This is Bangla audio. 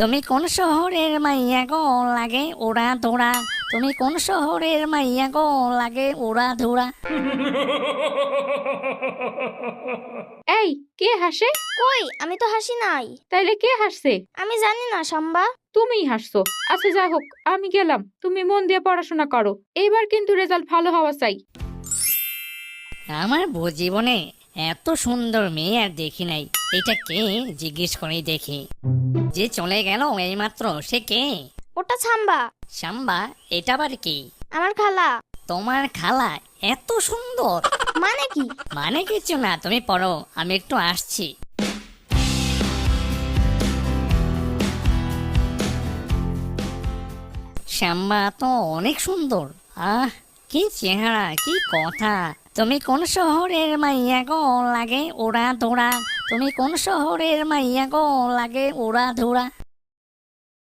তুমি কোন শহরের মাইয়া গো লাগে ওরা ধরা, তুমি কোন শহরের মাইয়া গো লাগে ওরা ধরা। এই কে হাসে? কই, আমি তো হাসি নাই। তাইলে কে হাসছে? আমি জানি না শাম্বা। তুমিই হাসছো। আচ্ছা যাই হোক, আমি গেলাম, তুমি মন দিয়ে পড়াশোনা করো। এইবার কিন্তু রেজাল্ট ভালো হওয়া চাই। আমার জীবনে এত সুন্দর মেয়ে আর দেখি নাই। এটা কে জিজ্ঞেস করেই দেখি। যে চলে গেল এইমাত্র, সে কে? ওটা ছাম্বা, শাম্বা? এটা আবার কি? আমার খালা। তোমার খালা? এত সুন্দর? মানে কি? মানে কিছু না, তুমি পড়ো, আমি একটু আসছি। শ্যাম্বা তো অনেক সুন্দর। আহ, কি চেহারা, কি কথা। তুমি কোন শহরের মাইয়া গো লাগে ওরা ধরা, তুমি কোন শহরের মাইয়া গো লাগে ওরা ধরা।